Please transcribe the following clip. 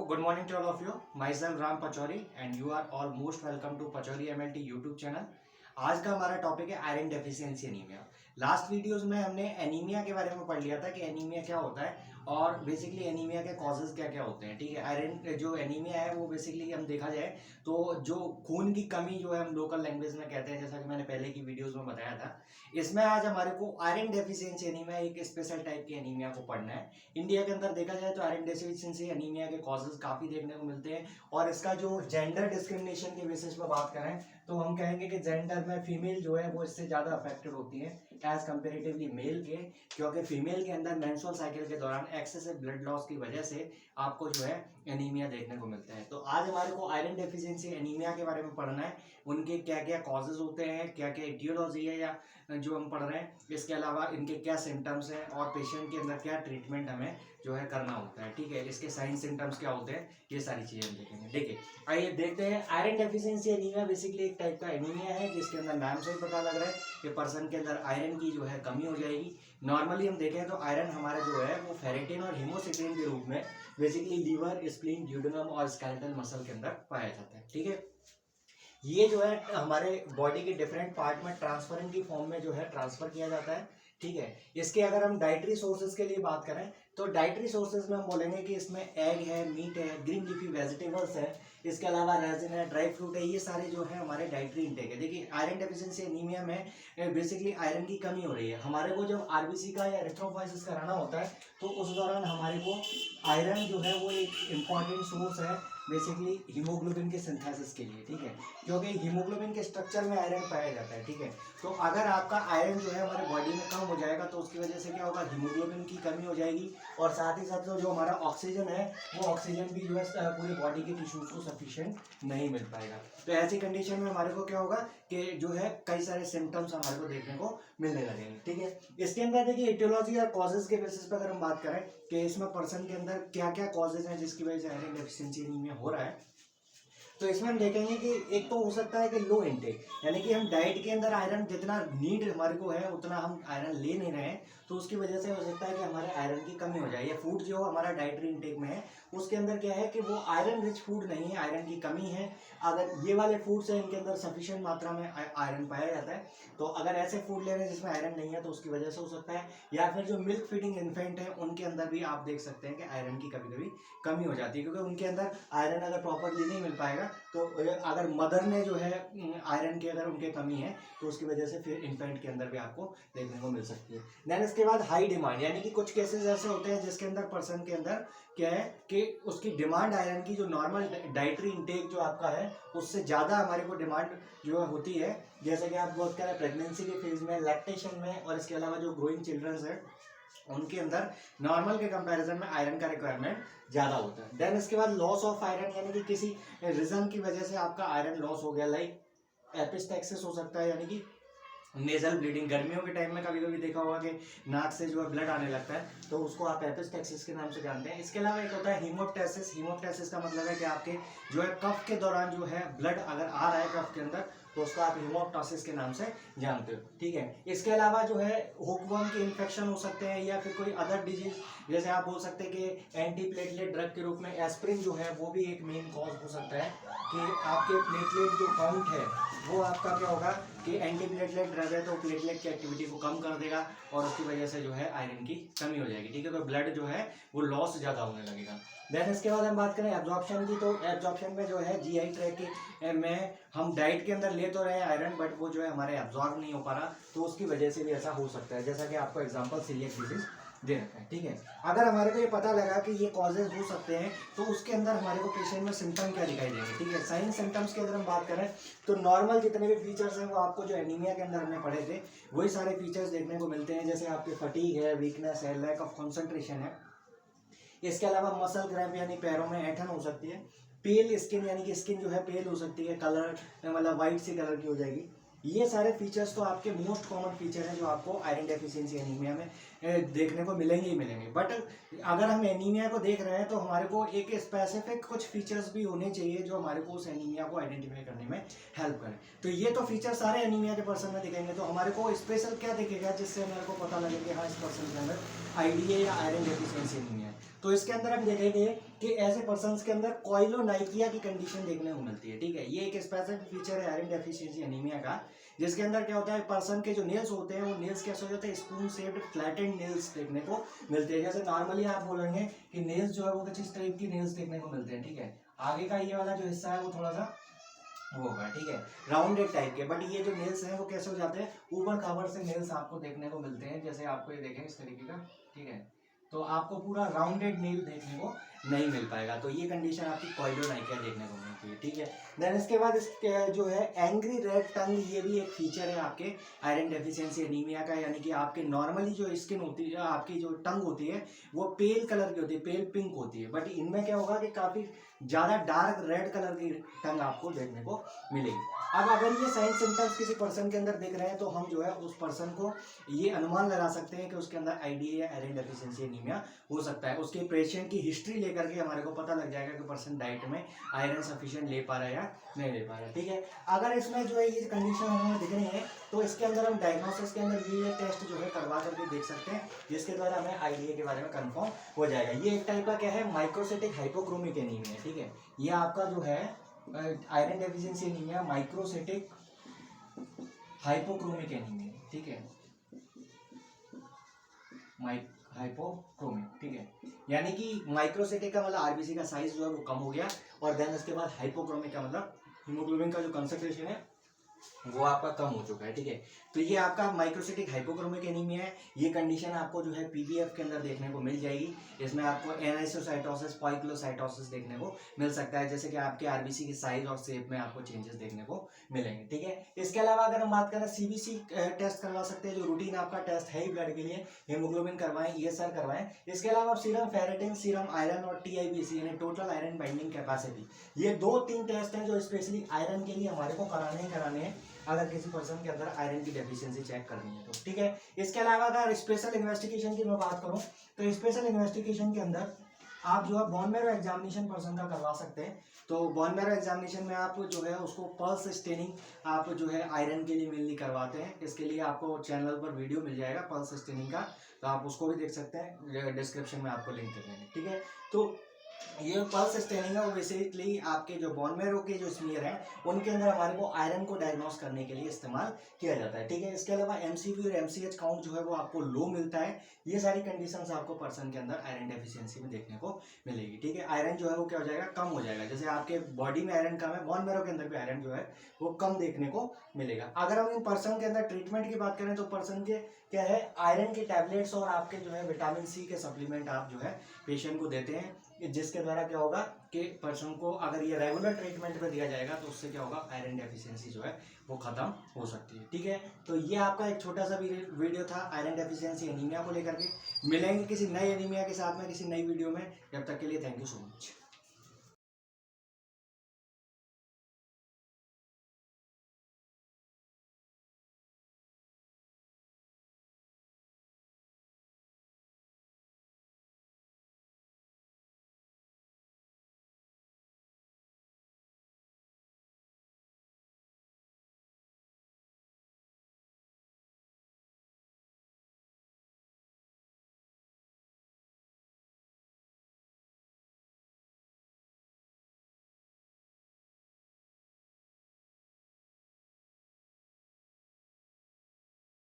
good morning to all of you. Myself Ram Pachori and you are all most welcome to Pachori MLT YouTube channel. आज का हमारा topic है iron deficiency anaemia. Last videos में हमने anaemia के बारे में पढ़ लिया था कि एनीमिया क्या होता है और बेसिकली एनीमिया के कॉजेज क्या क्या होते हैं। ठीक है, आयरन जो एनीमिया है वो बेसिकली हम देखा जाए तो जो खून की कमी जो है हम लोकल लैंग्वेज में कहते हैं, जैसा कि मैंने पहले की वीडियोस में बताया था। इसमें आज हमारे को आयरन डेफिशिएंसी एनीमिया एक स्पेशल टाइप की एनीमिया को पढ़ना है। इंडिया के अंदर देखा जाए तो आयरन डेफिशिएंसी एनीमिया के कॉजेज काफ़ी देखने को मिलते हैं और इसका जो जेंडर डिस्क्रिमिनेशन के बेसिस पर बात करें तो हम कहेंगे कि जेंडर में फीमेल जो है वो इससे ज़्यादा अफेक्टेड होती है एज कंपेरेटिवली मेल के, क्योंकि फीमेल के अंदर मेंस्ट्रुअल साइकिल के दौरान एक्सेसिव ब्लड लॉस की वजह से आपको जो है एनीमिया देखने को मिलता है। तो आज हमारे को आयरन डेफिशिएंसी एनीमिया के बारे में पढ़ना है, उनके क्या क्या कॉजेज होते हैं, क्या क्या एटियोलॉजी है या जो हम पढ़ रहे हैं, इसके अलावा इनके क्या सिम्टम्स हैं और पेशेंट के अंदर क्या ट्रीटमेंट हमें जो है करना होता है। ठीक है, इसके साइन सिम्टम्स क्या होते हैं, ये सारी चीज़ें हम देखेंगे। देखिए आइए देखते हैं। आयरन डेफिशिएंसी एनीमिया बेसिकली एक टाइप का एनीमिया है जिसके अंदर नाम से ही पता लग रहा है कि पर्सन के अंदर आयरन की जो है कमी हो जाएगी। नॉर्मली हम देखें तो आयरन हमारा जो है वो फेरेटिन और हीमोसिट्रीन के रूप में बेसिकली लीवर, स्प्लीन, ड्यूडेनम और स्केलेटल मसल के अंदर पाया जाता है। ठीक है, ये जो है हमारे बॉडी के डिफरेंट पार्ट में ट्रांसफरिंग की फॉर्म में जो है ट्रांसफर किया जाता है। ठीक है, इसके अगर हम डाइटरी सोर्सेज के लिए बात करें तो डाइटरी सोर्सेज में हम बोलेंगे कि इसमें एग है, मीट है, ग्रीन लीफी वेजिटेबल्स है, इसके अलावा रेजिन है, ड्राई फ्रूट है, ये सारे जो है हमारे डाइटरी इंटेक है। देखिए आयरन डेफिशिएंसी एनीमिया में बेसिकली आयरन की कमी हो रही है। हमारे को जब आरबीसी का या एरिथ्रोपोइसिस कराना होता है तो उस दौरान हमारे को आयरन जो है वो एक इम्पॉर्टेंट सोर्स है बेसिकली हीमोग्लोबिन के सिंथेसिस के लिए। ठीक है, क्योंकि हीमोग्लोबिन के स्ट्रक्चर में आयरन पाया जाता है। ठीक है, तो अगर आपका आयरन जो है हमारे बॉडी में कम हो जाएगा तो उसकी वजह से क्या होगा, हीमोग्लोबिन की कमी हो जाएगी और साथ ही साथ जो हमारा ऑक्सीजन है वो ऑक्सीजन भी जो है पूरे बॉडी के टिश्यूज को सफिशिएंट नहीं मिल पाएगा। तो ऐसी कंडीशन में हमारे को क्या होगा कि जो है कई सारे सिम्टम्स हमारे को देखने को मिलने लगेंगे। ठीक है, इसके अंदर देखिए एटियोलॉजी और कॉजेज के बेसिस पर अगर हम बात करें कि इसमें पर्सन के अंदर क्या क्या कॉजेज हैं जिसकी वजह से आयरन डेफिशिएंसी एनीमिया हो रहा है, तो इसमें हम देखेंगे कि एक तो हो सकता है कि लो इनटेक, यानी कि हम डाइट के अंदर आयरन जितना नीड हमारे को है उतना हम आयरन ले नहीं रहे हैं, तो उसकी वजह से हो सकता है कि हमारे आयरन की कमी हो जाए। या फूड जो हमारा डाइटरी इनटेक में है उसके अंदर क्या है कि वो आयरन रिच फूड नहीं है, आयरन की कमी है। अगर ये वाले फूड्स हैं इनके अंदर सफिशिएंट मात्रा में आयरन पाया जाता है, तो अगर ऐसे फूड ले रहे हैं जिसमें आयरन नहीं है तो उसकी वजह से हो सकता है। या फिर जो मिल्क फीडिंग इन्फेंट है उनके अंदर भी आप देख सकते हैं कि आयरन की कभी कभी कमी हो जाती है, क्योंकि उनके अंदर आयरन अगर प्रॉपरली नहीं मिल पाएगा तो अगर मदर ने जो है आयरन की अगर उनके कमी है तो उसकी वजह से फिर इन्फेंट के अंदर भी आपको देखने को मिल सकती है। देन इसके बाद हाई डिमांड, यानी कि कुछ केसेस ऐसे होते हैं जिसके अंदर पर्सन के अंदर क्या है कि उसकी डिमांड आयरन की जो नॉर्मल डाइटरी इंटेक जो आपका है उससे ज़्यादा हमारे को डिमांड जो है होती है, जैसे कि आप बात करें प्रेगनेंसी के फेज में, लैक्टेशन में, और इसके अलावा जो ग्रोइंग चिल्ड्रंस है उनके अंदर नॉर्मल के कंपैरिजन में आयरन का रिक्वायरमेंट ज़्यादा होता है। देन इसके बाद लॉस ऑफ आयरन, यानी कि किसी रीज़न की वजह से आपका आयरन लॉस हो गया, लाइक एपिस्टैक्सिस हो सकता है, यानी कि नेजल ब्लीडिंग। गर्मियों के टाइम में कभी कभी देखा होगा कि नाक से जो है ब्लड आने लगता है, तो उसको आप एपिस्टैक्सिस के नाम से जानते हैं। इसके अलावा एक होता है हीमोप्टाइसिस। हीमोप्टाइसिस का मतलब है कि आपके जो है कफ के दौरान जो है ब्लड अगर आ रहा है कफ के अंदर तो उसको आप हीमोप्टाइसिस के नाम से जानते हो। ठीक है, इसके अलावा जो है हुकवर्म के इन्फेक्शन हो सकते हैं या फिर कोई अदर डिजीज, जैसे आप बोल सकते हैं कि एंटी प्लेटलेट ड्रग के रूप में एस्प्रिन जो है वो भी एक मेन कॉज हो सकता है कि आपके प्लेटलेट जो काउंट है वो आपका क्या होगा कि एंटी प्लेटलेट ड्रग है तो प्लेटलेट की एक्टिविटी को कम कर देगा और उसकी वजह से जो है आयरन की कमी हो जाएगी। ठीक है, तो ब्लड जो है वो लॉस ज़्यादा होने लगेगा। देन इसके बाद हम बात करें एब्जॉर्प्शन की, तो एब्जॉर्प्शन में जो है जीआई ट्रैक में हम डाइट के अंदर ले तो रहे हैं आयरन, बट वो जो है हमारे एब्जॉर्ब नहीं हो पा रहा, तो उसकी वजह से भी ऐसा हो सकता है, जैसा कि आपको एग्जाम्पल सीलिएक डिजीज दे रखा है। ठीक है, अगर हमारे को ये पता लगा कि ये कॉजेज हो सकते हैं तो उसके अंदर हमारे को पेशेंट में सिम्टम क्या दिखाई देंगे। ठीक है, साइन सिम्टम्स की अगर हम बात करें तो नॉर्मल जितने भी फीचर्स हैं वो आपको जो एनीमिया के अंदर हमने पढ़े थे वही सारे फीचर्स देखने को मिलते हैं, जैसे आपके फटीग है, वीकनेस है, लैक ऑफ कॉन्सेंट्रेशन है। इसके अलावा मसल क्रैम्प यानी पैरों में ऐंठन हो सकती है, पेल स्किन यानी कि स्किन जो है पेल हो सकती है, कलर मतलब वाइट सी कलर की हो जाएगी। ये सारे फीचर्स तो आपके मोस्ट कॉमन फीचर हैं जो आपको आयरन डेफिशिएंसी एनीमिया में देखने को मिलेंगे ही मिलेंगे। बट अगर हम एनीमिया को देख रहे हैं तो हमारे को एक स्पेसिफिक कुछ फीचर्स भी होने चाहिए जो हमारे को उस एनीमिया को आइडेंटिफाई करने में हेल्प करें। तो ये तो फीचर सारे एनीमिया के पर्सन में दिखेंगे, तो हमारे को स्पेशल क्या दिखेगा जिससे हमारे को पता लगे कि हाँ इस पर्सन के अंदर आईडीए या आयरन डेफिशिएंसी एनीमिया है। तो इसके अंदर हम देखेंगे कि ऐसे पर्सन्स के अंदर कोइलोनाइकिया की कंडीशन देखने को मिलती है। ठीक है, ये एक स्पेसिफिक फीचर है आयरन डेफिशिएंसी एनीमिया का, जिसके अंदर क्या होता है, पर्सन के जो नेल्स होते हैं वो नेल्स कैसे हो जाते हैं, स्पून शेप्ड फ्लैटेंड नेल्स देखने को मिलते हैं। जैसे नॉर्मली आप बोलेंगे कि नेल्स जो है वो कुछ इस टाइप की नेल्स देखने को मिलते हैं। ठीक है, आगे का ये वाला जो हिस्सा है वो थोड़ा सा वो होगा, ठीक है, राउंडेड टाइप के, बट ये जो नेल्स हैं वो कैसे हो जाते हैं, ऊपर कवर से नेल्स आपको देखने को मिलते हैं, जैसे आपको ये देखें इस तरीके का। ठीक है, तो आपको पूरा राउंडेड नेल देखने को नहीं मिल पाएगा। तो ये कंडीशन आपकी कोइलोनाइकिया देखने को मिलती है। ठीक है, देन इसके बाद इसके जो है एंग्री रेड टंग, ये भी एक फीचर है आपके आयरन डेफिशिएंसी एनीमिया का, यानी कि आपके नॉर्मली जो स्किन होती है, आपकी जो टंग होती है वो पेल कलर की होती है, पेल पिंक होती है, बट इनमें क्या होगा कि काफ़ी ज़्यादा डार्क रेड कलर की टंग आपको देखने को मिलेगी। अब अगर ये साइन सिम्टम्स किसी पर्सन के अंदर दिख रहे हैं तो हम जो है उस पर्सन को ये अनुमान लगा सकते हैं कि उसके अंदर आईडीए या आयरन डेफिशिएंसी एनीमिया हो सकता है। उसके पेशेंट की हिस्ट्री लेकर के हमारे को पता लग जाएगा कि पर्सन डाइट में आयरन सफिशिएंट ले पा रहा है या नहीं ले पा रहा है। ठीक है, अगर इसमें जो है ये कंडीशन हमें दिख रही है तो इसके अंदर हम डायग्नोसिस के अंदर ये टेस्ट जो है करवा करके देख सकते हैं, जिसके द्वारा हमें आईडीए के बारे में कंफर्म हो जाएगा। ये एक टाइप का क्या है, माइक्रोसिटिक हाइपोक्रोमिक एनीमिया। ठीक है, ये आपका जो है iron deficiency anaemia microcytic hypochromic anaemia. ठीक है, हाइपोक्रोमिक। ठीक है, यानी कि माइक्रोसिटिक का मतलब आरबीसी का साइज जो है वो कम हो गया, और देन उसके बाद हाइपोक्रोमिक का मतलब हीमोग्लोबिन का जो कंसंट्रेशन है वो आपका कम हो चुका है। ठीक है, तो ये आपका माइक्रोसिटिक हाइपोक्रोमिक एनीमिया है। ये कंडीशन आपको जो है पीबीएफ के अंदर देखने को मिल जाएगी। इसमें आपको एनाइसोसाइटोसिस, पॉइक्लोसाइटोसिस देखने को मिल सकता है, जैसे कि आपके आरबीसी की साइज और शेप में आपको चेंजेस देखने को मिलेंगे। ठीक है, इसके अलावा अगर हम बात करें सीबीसी टेस्ट करवा सकते हैं, जो रूटीन आपका टेस्ट है ही ब्लड के लिए, हीमोग्लोबिन करवाएं, ईएसआर करवाएं। इसके अलावा आप सीरम फेरेटिन, सीरम आयरन और टीआईबीसी यानी टोटल आयरन बाइंडिंग कैपेसिटी, ये 2-3 टेस्ट हैं जो स्पेशली आयरन के लिए हमारे को कराने ही कराने हैं अगर किसी पर्सन के अंदर आयरन की डेफिशिएंसी चेक करनी है तो। ठीक है, इसके अलावा अगर स्पेशल इन्वेस्टिगेशन की मैं बात करूं तो स्पेशल इन्वेस्टिगेशन के अंदर आप जो है बोन मैरो एग्जामिनेशन पर्सन का करवा सकते हैं। तो बोन मैरो एग्जामिनेशन में आप जो है उसको पल्स स्टेनिंग आप जो है आयरन के लिए मेनली करवाते हैं। इसके लिए आपको चैनल पर वीडियो मिल जाएगा पल्स स्टेनिंग का, तो आप उसको भी देख सकते हैं, डिस्क्रिप्शन में आपको लिंक दे देंगे। ठीक है, तो ये पल्स स्टेनिंग है वो बेसिकली आपके जो बोन मैरो के जो स्मीयर हैं उनके अंदर हमारे को आयरन को डायग्नोस करने के लिए इस्तेमाल किया जाता है। ठीक है, इसके अलावा एमसीवी और एमसीएच काउंट जो है वो आपको लो मिलता है। ये सारी कंडीशंस आपको पर्सन के अंदर आयरन डेफिशिएंसी में देखने को मिलेगी। ठीक है, आयरन जो है वो क्या हो जाएगा, कम हो जाएगा। जैसे आपके बॉडी में आयरन कम है, बोन मैरो के अंदर भी आयरन जो है वो कम देखने को मिलेगा। अगर हम इन पर्सन के अंदर ट्रीटमेंट की बात करें तो पर्सन के क्या है, आयरन के टैबलेट्स और आपके जो है विटामिन सी के सप्लीमेंट आप जो है पेशेंट को देते हैं, जिसके द्वारा क्या होगा कि पर्सन को अगर ये रेगुलर ट्रीटमेंट पे दिया जाएगा तो उससे क्या होगा, आयरन डेफिशिएंसी जो है वो खत्म हो सकती है। ठीक है, तो ये आपका एक छोटा सा वीडियो था आयरन डेफिशिएंसी एनीमिया को लेकर के। मिलेंगे किसी नए एनीमिया के साथ में किसी नई वीडियो में, जब तक के लिए थैंक यू सो मच।